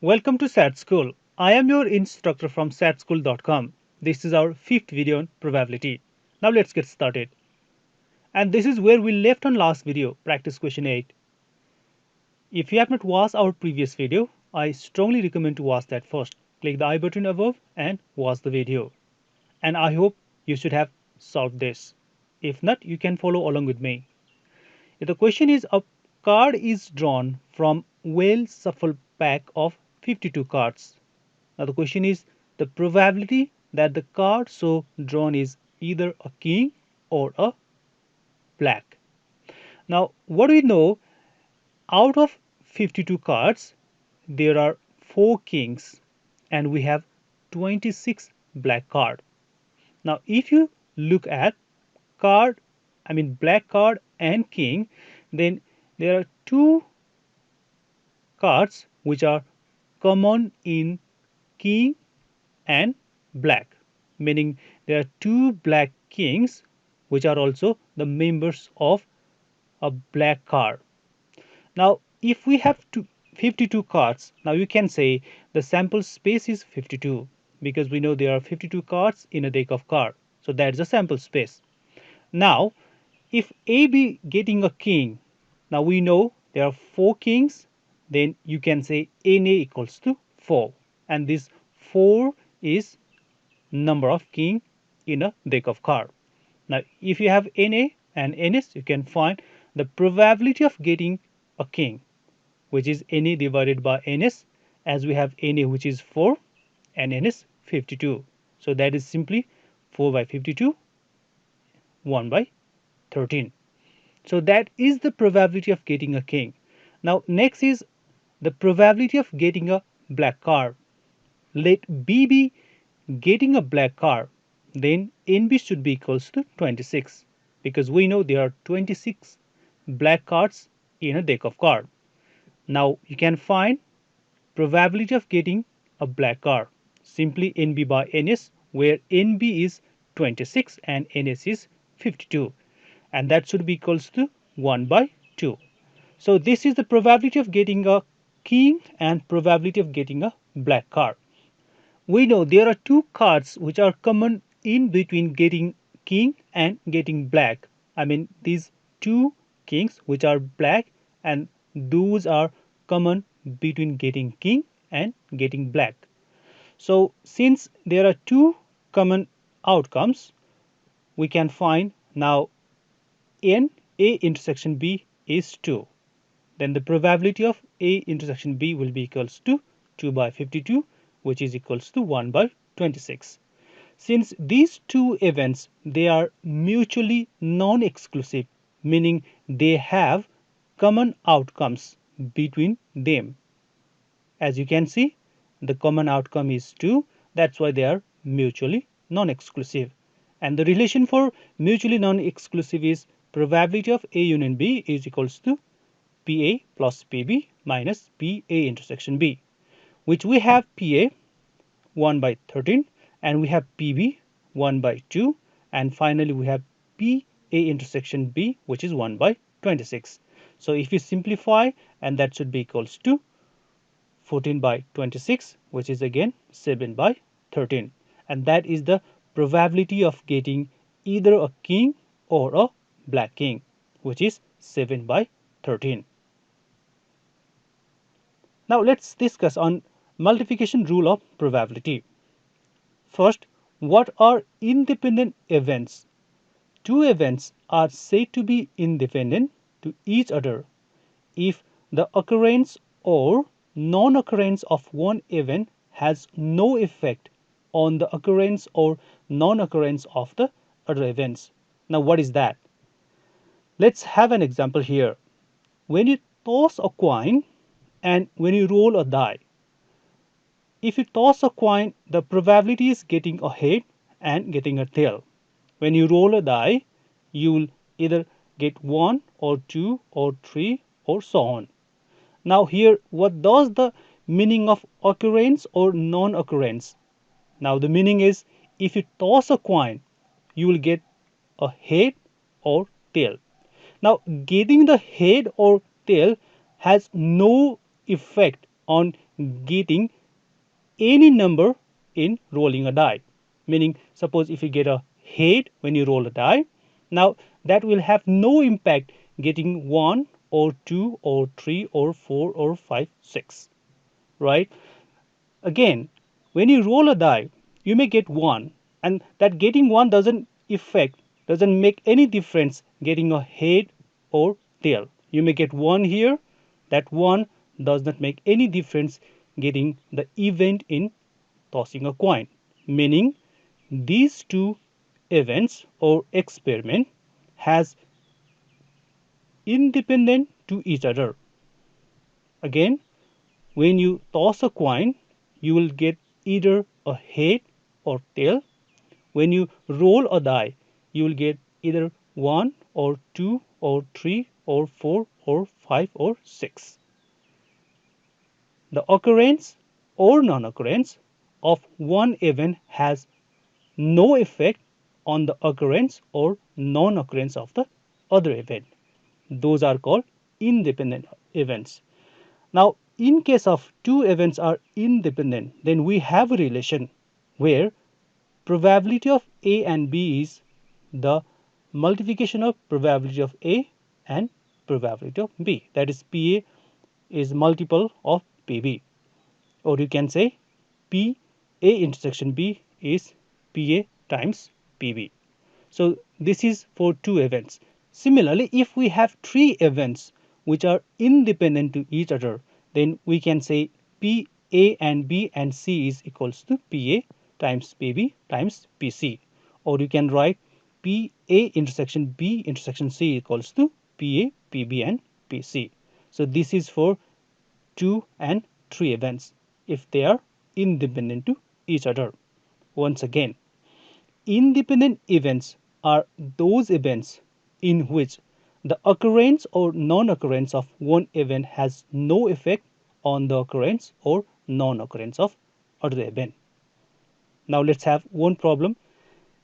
Welcome to SAT School. I am your instructor from satschool.com. This is our fifth video on probability. Now let's get started. And this is where we left on last video, practice question 8. If you have not watched our previous video, I strongly recommend to watch that first. Click the I button above and watch the video. And I hope you should have solved this. If not, you can follow along with me. The question is, a card is drawn from well shuffled pack of 52 cards. Now the question is the probability that the card so drawn is either a king or a black. Now what do we know? Out of 52 cards, there are 4 kings and we have 26 black card. Now if you look at black card and king, then there are 2 cards which are common in king and black, meaning there are 2 black kings which are also the members of a black card. Now if we have 52 cards, now you can say the sample space is 52 because we know there are 52 cards in a deck of cards. So that's the sample space. Now if A be getting a king, now we know there are 4 kings, then you can say NA equals to 4, and this 4 is number of king in a deck of cards. Now if you have NA and NS, you can find the probability of getting a king, which is NA divided by NS, as we have NA which is 4 and NS 52. So that is simply 4 by 52, 1 by 13. So that is the probability of getting a king. Now next is the probability of getting a black card. Let B be getting a black card, then NB should be equals to 26 because we know there are 26 black cards in a deck of cards. Now you can find probability of getting a black card, simply NB by NS, where NB is 26 and NS is 52, and that should be equals to 1 by 2. So this is the probability of getting a king and probability of getting a black card. We know there are 2 cards which are common in between getting king and getting black. These 2 kings which are black, and those are common between getting king and getting black. So since there are 2 common outcomes, we can find now N A intersection B is 2. Then the probability of A intersection B will be equals to 2 by 52, which is equals to 1 by 26. Since these 2 events, they are mutually non-exclusive, meaning they have common outcomes between them. As you can see, the common outcome is 2. That's why they are mutually non-exclusive. And the relation for mutually non-exclusive is probability of A union B is equals to PA plus PB minus PA intersection B, which we have PA 1 by 13 and we have PB 1 by 2, and finally we have PA intersection B, which is 1 by 26. So if you simplify, and that should be equals to 14 by 26, which is again 7 by 13, and that is the probability of getting either a king or a black king, which is 7 by 13. Now let's discuss on multiplication rule of probability. First, what are independent events? 2 events are said to be independent to each other if the occurrence or non-occurrence of one event has no effect on the occurrence or non-occurrence of the other events. Now what is that? Let's have an example here. When you toss a coin and when you roll a die, if you toss a coin, the probability is getting a head and getting a tail. When you roll a die, you will either get 1 or 2 or 3 or so on. Now here, what does the meaning of occurrence or non-occurrence? Now the meaning is, if you toss a coin, you will get a head or tail. Now getting the head or tail has no effect on getting any number in rolling a die. Meaning, suppose if you get a head when you roll a die, now that will have no impact getting 1 or 2 or 3 or 4 or 5, 6. Right? Again, when you roll a die, you may get 1, and that getting 1 doesn't make any difference getting a head or tail. You may get 1 here, that 1 does not make any difference getting the event in tossing a coin. Meaning, these two events or experiment has independent to each other. Again, when you toss a coin, you will get either a head or tail. When you roll a die, you will get either 1 or 2 or 3 or 4 or 5 or 6. The occurrence or non-occurrence of one event has no effect on the occurrence or non-occurrence of the other event. Those are called independent events. Now, in case of two events are independent, then we have a relation where probability of A and B is the multiplication of probability of A and probability of B. That is, PA is multiple of PB. Or you can say PA intersection B is PA times PB. So this is for two events. Similarly, if we have three events which are independent to each other, then we can say P, A and B and C is equals to PA times PB times PC. Or you can write PA intersection B intersection C equals to PA, PB and PC. So this is for two and three events if they are independent to each other. Once again, independent events are those events in which the occurrence or non-occurrence of one event has no effect on the occurrence or non-occurrence of other event. Now let's have one problem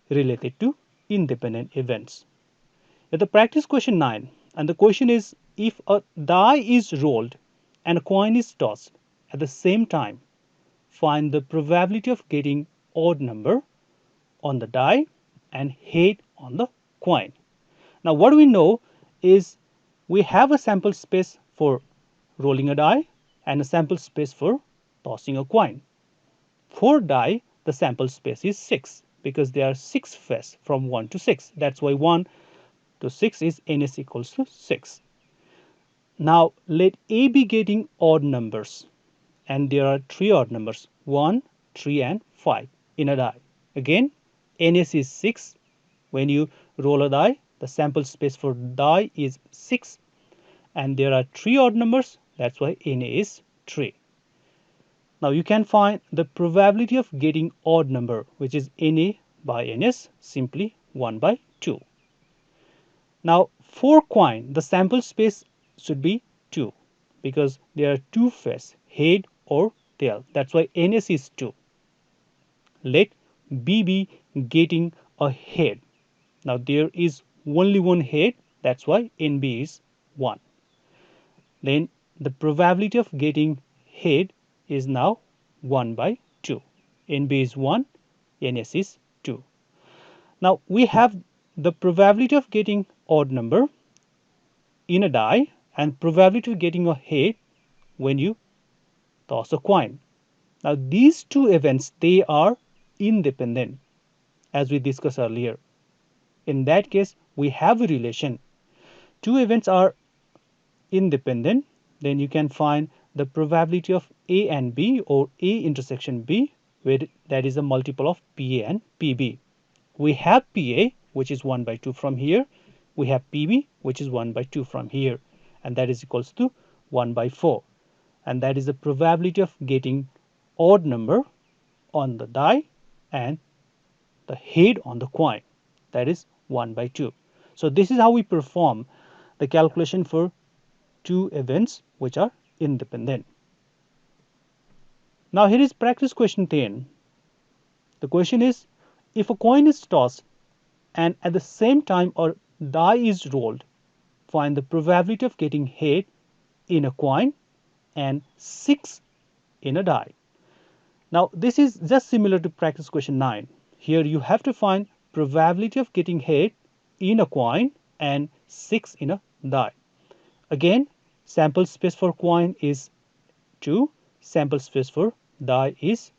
related to independent events. The practice question 9, and the question is, if a die is rolled and a coin is tossed at the same time, find the probability of getting odd number on the die and head on the coin. Now what we know is we have a sample space for rolling a die and a sample space for tossing a coin. For die, the sample space is 6 because there are 6 faces from 1 to 6. That's why 1 to 6 is ns equals to 6. Now let A be getting odd numbers, and there are 3 odd numbers 1, 3 and 5 in a die. Again, ns is 6. When you roll a die, the sample space for die is 6, and there are 3 odd numbers, that's why na is 3. Now you can find the probability of getting odd number, which is na by ns, simply 1 by 2. Now for coin, the sample space should be 2 because there are 2 faces, head or tail. That's why ns is 2. Let B be getting a head. Now there is only one head, that's why NB is 1. Then the probability of getting head is now 1 by 2. NB is 1, NS is 2. Now we have the probability of getting odd number in a die and probability of getting a head when you toss a coin. Now these two events, they are independent as we discussed earlier. In that case, we have a relation. Two events are independent, then you can find the probability of A and B or A intersection B, where that is a multiple of PA and PB. We have PA, which is 1 by 2 from here. We have PB, which is 1 by 2 from here. And that is equals to 1 by 4. And that is the probability of getting odd number on the die and the head on the coin. That is 1 by 2. So this is how we perform the calculation for two events which are independent. Now here is practice question 10. The question is, if a coin is tossed and at the same time a die is rolled, find the probability of getting head in a coin and 6 in a die. Now this is just similar to practice question 9. Here you have to find probability of getting 8 in a coin and 6 in a die. Again, sample space for coin is 2, sample space for die is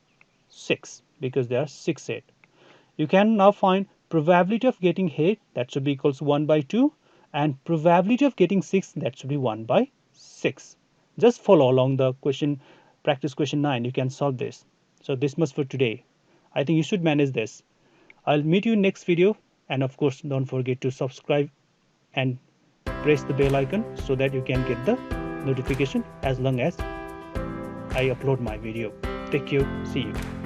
6 because there are 6 8. You can now find probability of getting 8, that should be equals 1 by 2, and probability of getting 6, that should be 1 by 6. Just follow along the question, practice question 9, you can solve this. So this much for today. I think you should manage this. I'll meet you in next video, and of course don't forget to subscribe and press the bell icon so that you can get the notification as long as I upload my video. Take care, see you.